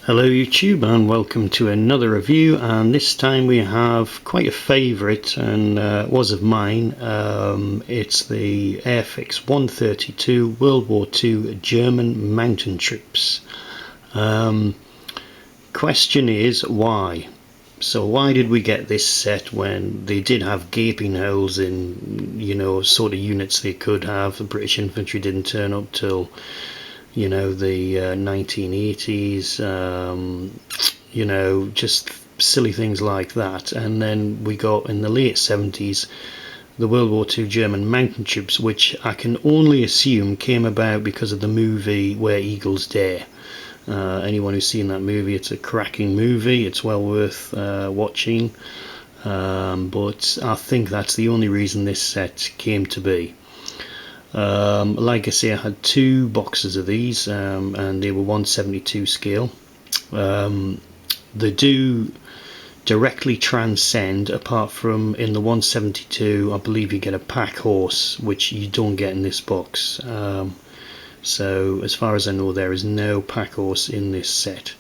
Hello YouTube and welcome to another review, and this time we have quite a favourite and was of mine. It's the AIRFIX 132 World War II German mountain troops. Question is why? So why did we get this set when they did have gaping holes in, sort of units they could have? The British infantry didn't turn up till the 1980s, just silly things like that. And then we got in the late 70s the World War II German mountain troops, which I can only assume came about because of the movie Where Eagles Dare. Anyone who's seen that movie, it's a cracking movie, it's well worth watching, but I think that's the only reason this set came to be. Like I say, I had two boxes of these, and they were 172 scale. They do directly transcend, apart from in the 172 I believe you get a pack horse, which you don't get in this box. So as far as I know, there is no pack horse in this set.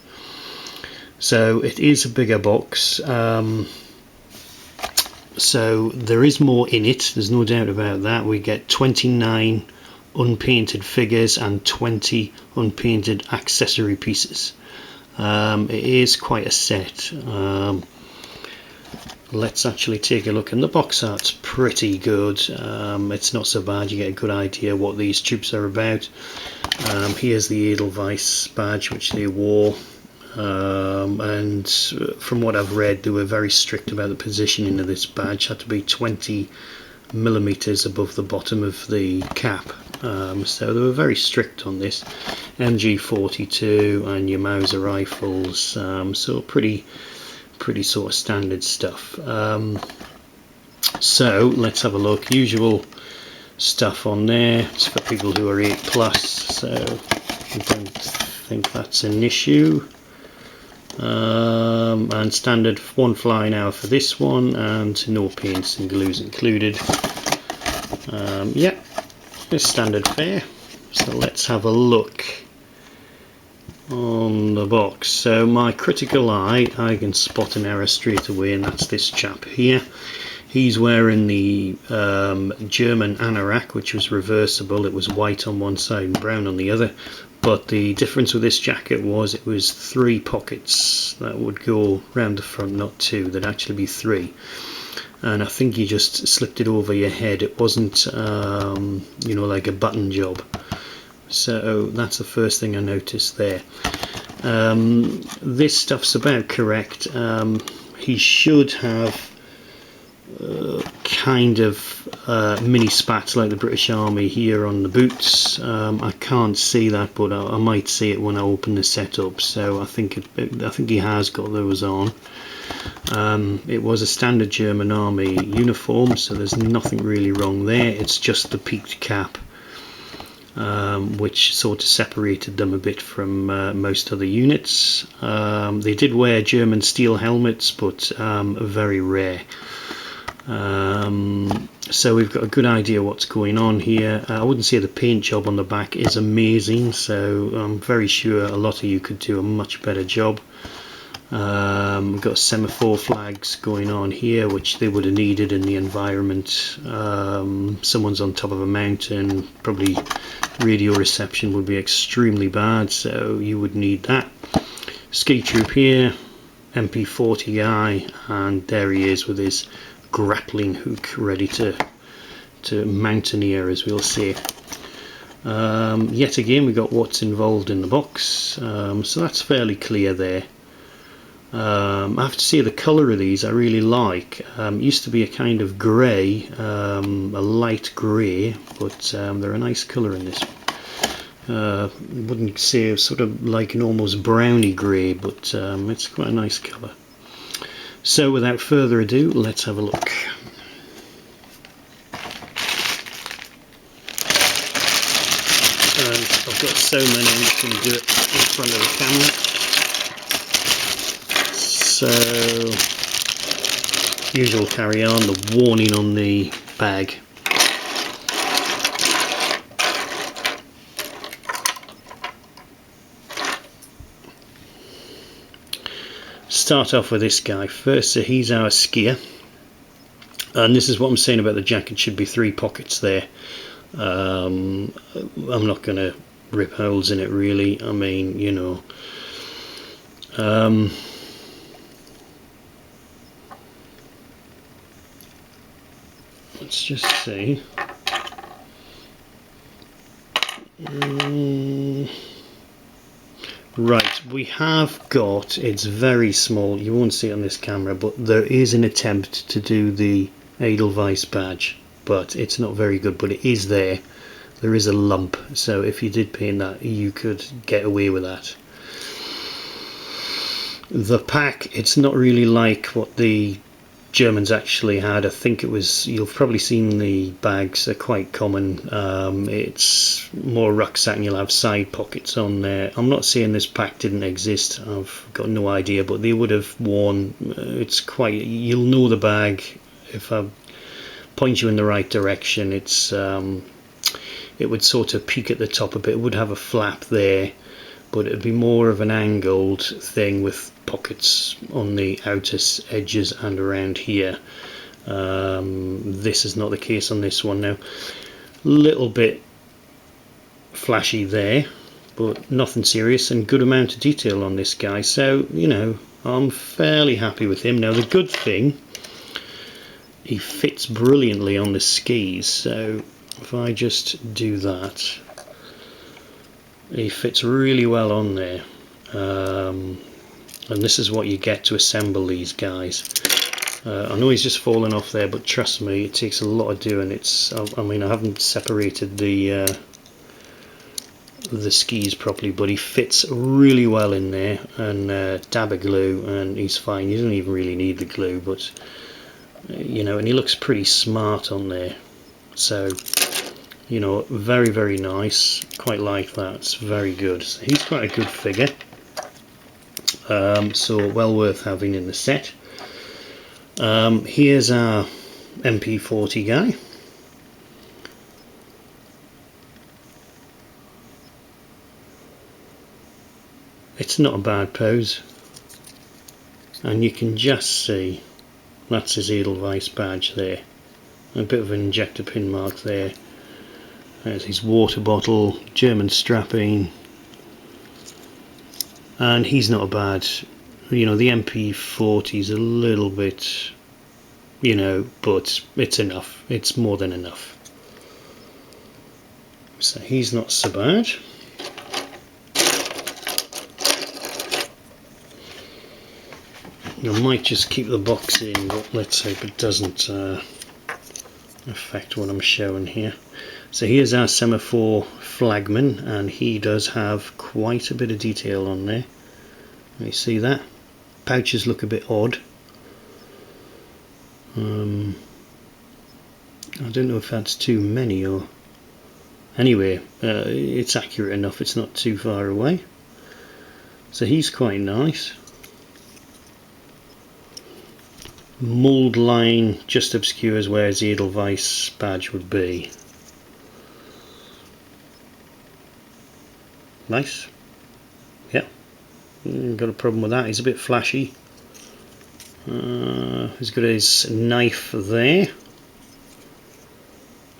So it is a bigger box. So there is more in it, there's no doubt about that. We get 29 unpainted figures and 20 unpainted accessory pieces. It is quite a set. Let's actually take a look, and the box art's pretty good. It's not so bad, you get a good idea what these troops are about. Here's the Edelweiss badge which they wore. And from what I've read, they were very strict about the positioning of this badge. It had to be 20 millimeters above the bottom of the cap, so they were very strict on this. MG42 and your Mauser rifles, so pretty sort of standard stuff. So let's have a look. Usual stuff on there. It's for people who are 8+, so I don't think that's an issue. And standard 1 flying hour for this one, and no paints and glues included. Yeah, it's standard fare. So let's have a look on the box. So my critical eye, I can spot an error straight away, and that's this chap here. He's wearing the German anorak, which was reversible. It was white on one side and brown on the other. But the difference with this jacket was it was 3 pockets that would go round the front, not 2. There'd actually be 3. And I think you just slipped it over your head. It wasn't, like a button job. So that's the first thing I noticed there. This stuff's about correct. He should have kind of mini spats like the British Army here on the boots. I can't see that, but I might see it when I open the set up. So I think he has got those on. It was a standard German Army uniform, so there's nothing really wrong there. It's just the peaked cap, which sort of separated them a bit from most other units. They did wear German steel helmets, but very rare. So we've got a good idea what's going on here. I wouldn't say the paint job on the back is amazing, so I'm very sure a lot of you could do a much better job. We've got semaphore flags going on here, which they would have needed in the environment. Someone's on top of a mountain, probably radio reception would be extremely bad, so you would need that. Ski troop here, MP40 guy, and there he is with his grappling hook ready to mountaineer, as we'll say. Yet again we got what's involved in the box, so that's fairly clear there. I have to say the colour of these I really like. It used to be a kind of grey, a light grey, but they're a nice colour in this one. Wouldn't say sort of like an almost browny grey, but it's quite a nice colour. So without further ado, let's have a look. And I've got so many, I'm just going to do it in front of the camera. So, usual carry on, the warning on the bag. start off with this guy first. So he's our skier, and this is what I'm saying about the jacket. Should be 3 pockets there. I'm not going to rip holes in it really. I mean, you know, let's just see. Right, we have got, it's very small, you won't see it on this camera, but there is an attempt to do the Edelweiss badge, but it's not very good, but it is there. There is a lump, so if you did paint that, you could get away with that. The pack, it's not really like what the Germans actually had. I think it was, you've probably seen the bags, they're quite common. It's more rucksack and you'll have side pockets on there. I'm not saying this pack didn't exist, I've got no idea, but they would have worn, it's quite, you'll know the bag if I point you in the right direction. It's it would sort of peak at the top a bit, it would have a flap there, but it'd be more of an angled thing with pockets on the outer edges and around here. This is not the case on this one now. Little bit flashy there, but nothing serious, and good amount of detail on this guy, so you know, I'm fairly happy with him. Now the good thing, he fits brilliantly on the skis, so if I just do that, he fits really well on there. And this is what you get to assemble these guys. I know he's just fallen off there, but trust me, it takes a lot of doing. I mean, I haven't separated the skis properly, but he fits really well in there, and dab of glue and he's fine. You don't even really need the glue, but you know, and he looks pretty smart on there, so you know, very, very nice. Quite like that. It's very good. So he's quite a good figure. So well worth having in the set. Here's our MP40 guy. It's not a bad pose, and you can just see that's his Edelweiss badge there. A bit of an injector pin mark there. There's his water bottle, German strapping, and he's not a bad, you know, the MP40 is a little bit, you know, but it's enough, it's more than enough. So he's not so bad. I might just keep the box in, but let's hope it doesn't affect what I'm showing here. So here's our Semaphore Flag Man, and he does have quite a bit of detail on there. You see that? Pouches look a bit odd. I don't know if that's too many or... Anyway, it's accurate enough, it's not too far away. So he's quite nice. Mould line just obscures where his Edelweiss badge would be. Nice. Yeah, got a problem with that. He's a bit flashy. He's got his knife there.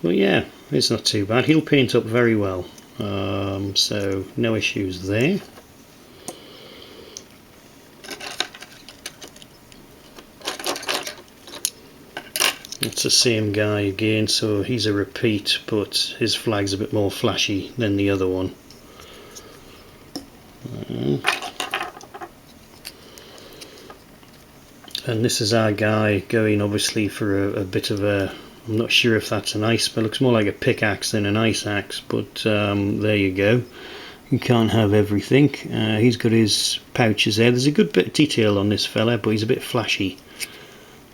Well, yeah, it's not too bad. He'll paint up very well. So no issues there. It's the same guy again, so he's a repeat, but his flag's a bit more flashy than the other one. And this is our guy going obviously for a bit of a, I'm not sure if that's an ice, but it looks more like a pickaxe than an ice axe, but there you go. You can't have everything. He's got his pouches there. There's a good bit of detail on this fella, but he's a bit flashy.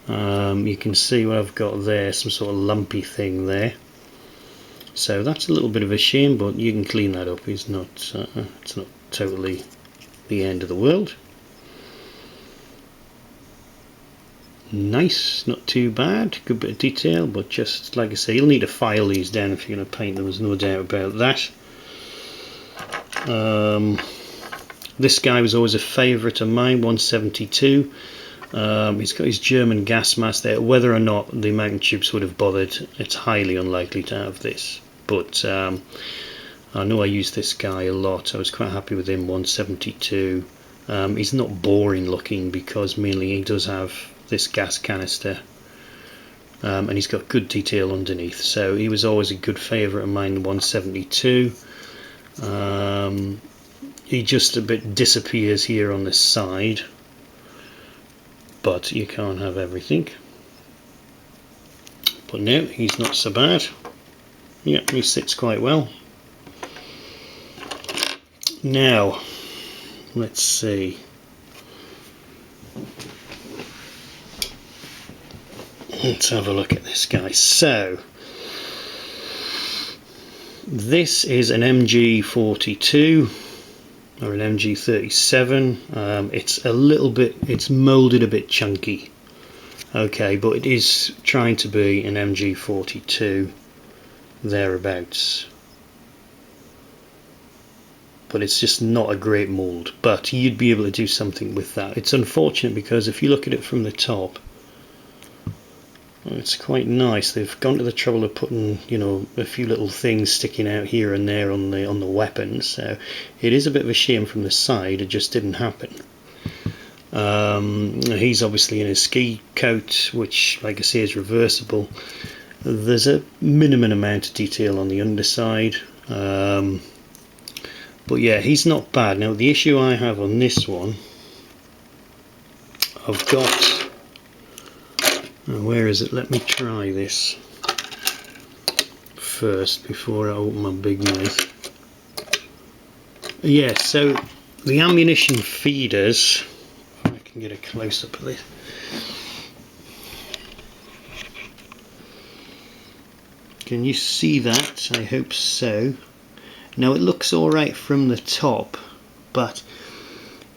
You can see what I've got there, some sort of lumpy thing there. So that's a little bit of a shame, but you can clean that up. It's not totally the end of the world. Nice, not too bad, good bit of detail, but just like I say, you'll need to file these down if you're going to paint them, there's no doubt about that. This guy was always a favourite of mine, 172. He's got his German gas mask there. Whether or not the mountain troops would have bothered, it's highly unlikely to have this. But I know I used this guy a lot. I was quite happy with him, 172. He's not boring looking because mainly he does have this gas canister. And he's got good detail underneath. So he was always a good favourite of mine, 172. He just a bit disappears here on the side. But you can't have everything. But no, he's not so bad. Yeah, he sits quite well. Now, let's see. Let's have a look at this guy. So, this is an MG42. Or an MG37. It's a little bit, it's moulded a bit chunky. Okay, but it is trying to be an MG42 thereabouts. But it's just not a great mould. But you'd be able to do something with that. It's unfortunate because if you look at it from the top, it's quite nice. They've gone to the trouble of putting, you know, a few little things sticking out here and there on the weapons. So it is a bit of a shame from the side. It just didn't happen. He's obviously in a ski coat, which, like I say, is reversible. There's a minimum amount of detail on the underside. But yeah, he's not bad. Now the issue I have on this one, I've got. Where is it? Let me try this first before I open my big mouth. Yeah, so the ammunition feeders, if I can get a close up of this. Can you see that? I hope so. Now it looks alright from the top, but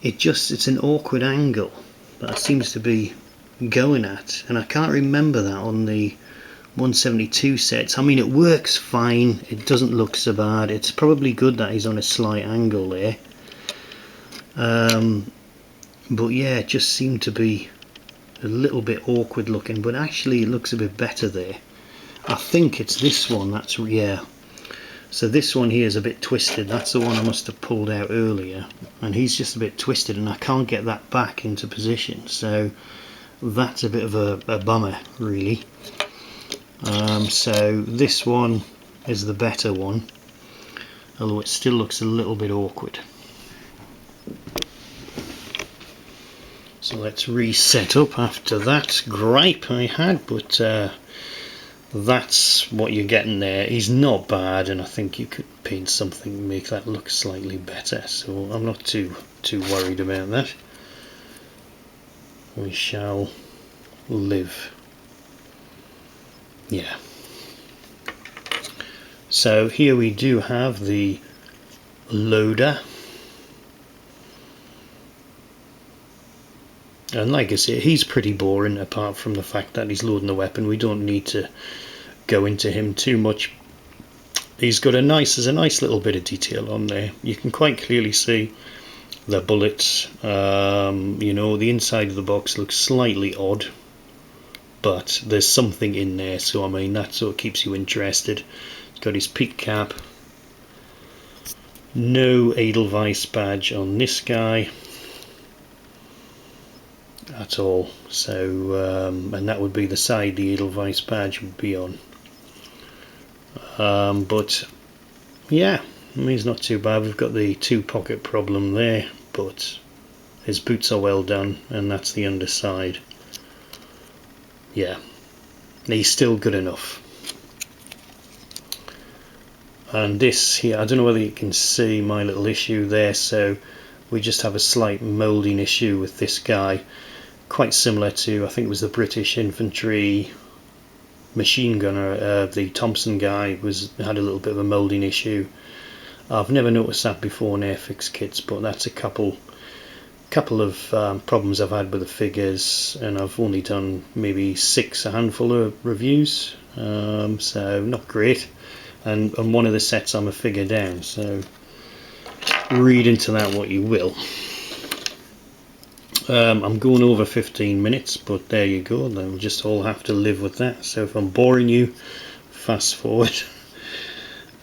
it's an awkward angle that it seems to be going at, and I can't remember that on the 172 sets. I mean, it works fine, it doesn't look so bad. It's probably good that he's on a slight angle there, but yeah, it just seemed to be a little bit awkward looking, but actually it looks a bit better there. I think it's this one, that's, yeah, so this one here is a bit twisted. That's the one I must have pulled out earlier, and he's just a bit twisted and I can't get that back into position, so that's a bit of a bummer, really. So this one is the better one, although it still looks a little bit awkward. So let's reset up after that gripe I had, but that's what you're getting there. He's not bad, and I think you could paint something, make that look slightly better, so I'm not too worried about that. We shall live. Yeah. So here we do have the loader, and like I say, he's pretty boring apart from the fact that he's loading the weapon. We don't need to go into him too much. He's got there's a nice little bit of detail on there. You can quite clearly see the bullets. You know, the inside of the box looks slightly odd, but there's something in there, so I mean, that's what keeps you interested. He's got his peak cap. No Edelweiss badge on this guy at all, so and that would be the side the Edelweiss badge would be on. But yeah, I mean, he's not too bad. We've got the two pocket problem there, but his boots are well done, and that's the underside. Yeah, he's still good enough. And this here, I don't know whether you can see my little issue there, so we just have a slight moulding issue with this guy, quite similar to, I think it was the British infantry machine gunner, the Thompson guy had a little bit of a moulding issue. I've never noticed that before in AIRFIX kits, but that's a couple of problems I've had with the figures, and I've only done maybe a handful of reviews, so not great. And one of the sets I'm a figure down, so read into that what you will. I'm going over 15 minutes, but there you go, we'll just all have to live with that. So if I'm boring you, fast forward.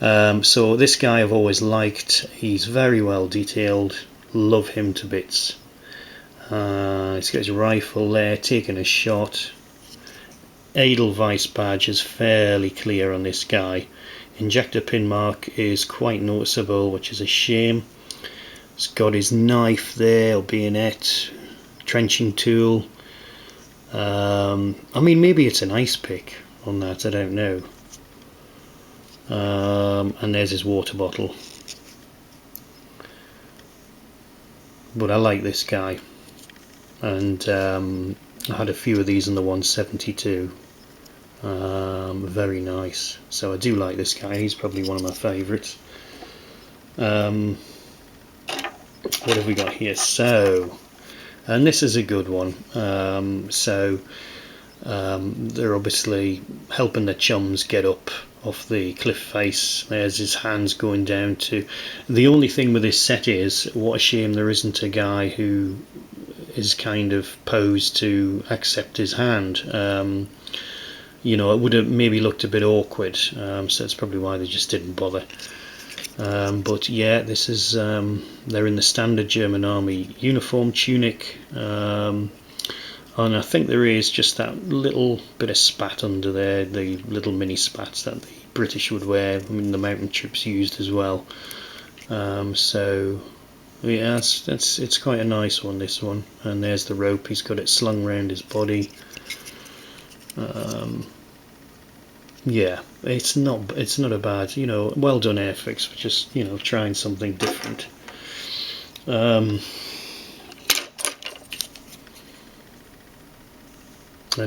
So this guy I've always liked, he's very well detailed, love him to bits. He's got his rifle there, taking a shot. Edelweiss badge is fairly clear on this guy. Injector pin mark is quite noticeable, which is a shame. He's got his knife there, or bayonet, trenching tool. I mean, maybe it's an ice pick on that, I don't know. And there's his water bottle. But I like this guy, and I had a few of these in the 172. Very nice. So I do like this guy. He's probably one of my favourites. What have we got here? So, and this is a good one. They're obviously helping the chums get up off the cliff face. There's his hands going down to. The only thing with this set is, what a shame there isn't a guy who is kind of posed to accept his hand. You know, it would have maybe looked a bit awkward, so that's probably why they just didn't bother. But yeah, this is they're in the standard German army uniform, tunic, and I think there is just that little bit of spat under there, the little mini spats that the British would wear. I mean, the mountain troops used as well. So yeah, it's quite a nice one, this one. And there's the rope. He's got it slung around his body. Yeah, it's not a bad, you know, well done AIRFIX for just, you know, trying something different. And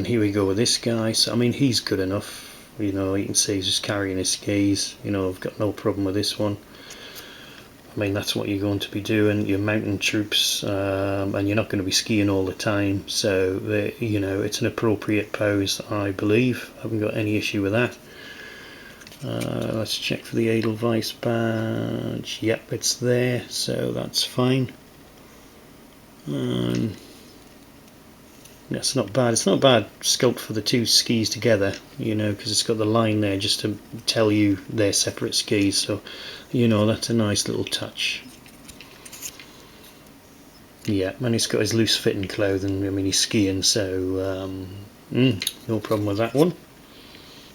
here we go with this guy. So I mean, he's good enough. You know, you can see he's just carrying his skis. You know, I've got no problem with this one. I mean, that's what you're going to be doing. You're mountain troops, and you're not going to be skiing all the time. So, you know, it's an appropriate pose, I believe. I haven't got any issue with that. Let's check for the Edelweiss badge. Yep, it's there, so that's fine. That's not bad. It's not a bad sculpt for the two skis together, you know, because it's got the line there just to tell you they're separate skis. So, you know, that's a nice little touch. Yeah, and he's got his loose fitting clothing. I mean, he's skiing, so no problem with that one.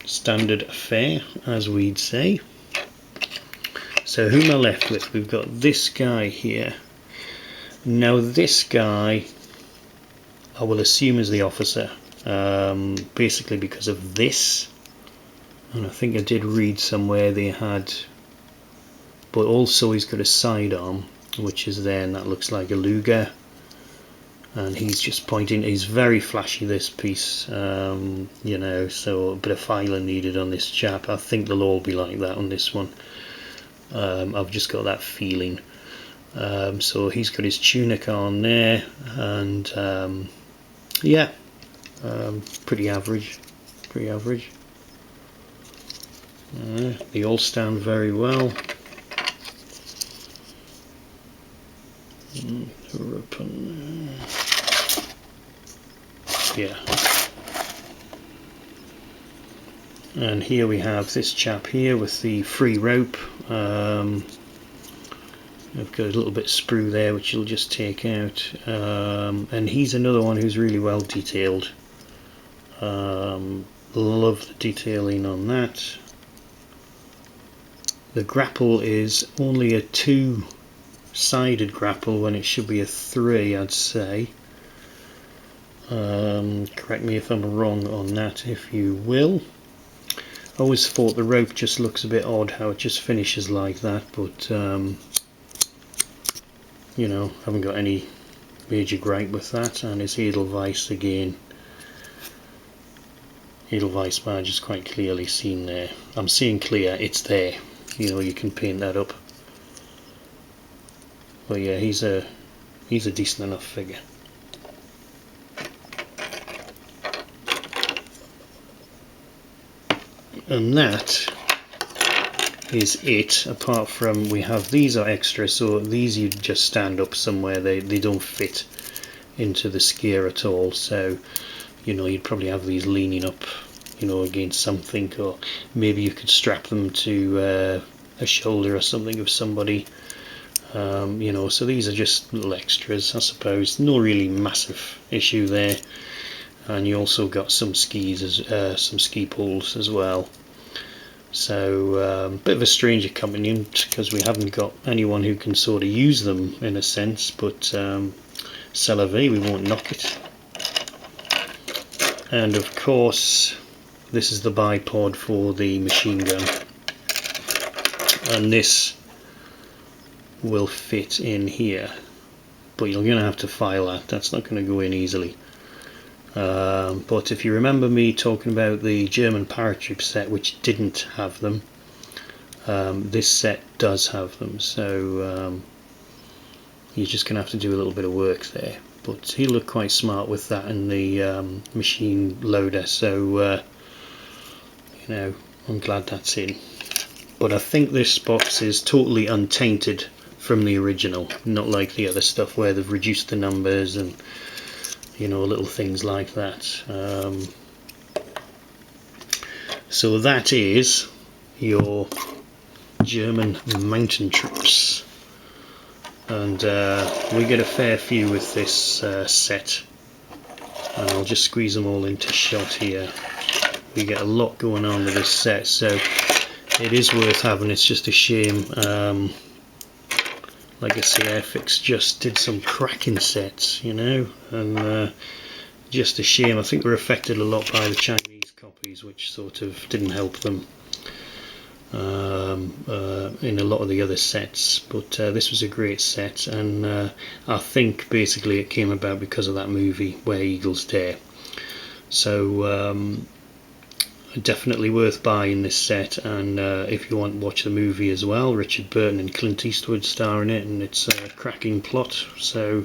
Standard fare, as we'd say. So who am I left with? We've got this guy here. Now this guy, I will assume is the officer, basically because of this, and I think I did read somewhere they had, but also he's got a sidearm which is there, and that looks like a Luger, and he's just pointing. He's very flashy, this piece, you know, so a bit of filing needed on this chap. I think they'll all be like that on this one. I've just got that feeling. So he's got his tunic on there, and yeah, pretty average. They all stand very well. Yeah. And here we have this chap here with the free rope. I've got a little bit of sprue there which you'll just take out, and he's another one who's really well detailed. Love the detailing on that. The grapple is only a 2-sided grapple when it should be a 3, I'd say. Correct me if I'm wrong on that, if you will. I always thought the rope just looks a bit odd how it just finishes like that, but you know, haven't got any major gripe with that. And it's Edelweiss again. Edelweiss badge is quite clearly seen there. I'm seeing clear, it's there. You know, you can paint that up. But yeah, he's a decent enough figure. And that is it, apart from we have these are extra, so these you just stand up somewhere, they don't fit into the skier at all, so you know, you'd probably have these leaning up, you know, against something, or maybe you could strap them to a shoulder or something of somebody, you know, so these are just little extras, I suppose. No really massive issue there. And you also got some skis, some ski poles as well. So bit of a strange accompaniment, because we haven't got anyone who can sort of use them in a sense, but c'est la vie, we won't knock it. And of course this is the bipod for the machine gun, and this will fit in here, but you're going to have to file that's not going to go in easily. But if you remember me talking about the German paratroop set which didn't have them, this set does have them, so you're just going to have to do a little bit of work there. But he looked quite smart with that in the machine loader, so you know, I'm glad that's in. But I think this box is totally untainted from the original, not like the other stuff where they've reduced the numbers and, you know, little things like that. So that is your German mountain troops, and we get a fair few with this set, and I'll just squeeze them all into shot here. We get a lot going on with this set, so it is worth having. It's just a shame, like I say, AIRFIX just did some cracking sets, you know, and just a shame. I think we're affected a lot by the Chinese copies, which sort of didn't help them in a lot of the other sets, but this was a great set, and I think basically it came about because of that movie, Where Eagles Dare. So definitely worth buying this set, and if you want to watch the movie as well, Richard Burton and Clint Eastwood star in it, and it's a cracking plot. So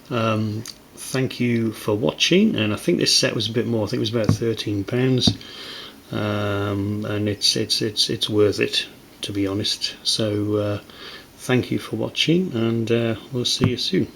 thank you for watching, and I think this set was a bit more. I think it was about £13, and it's worth it, to be honest. So thank you for watching, and we'll see you soon.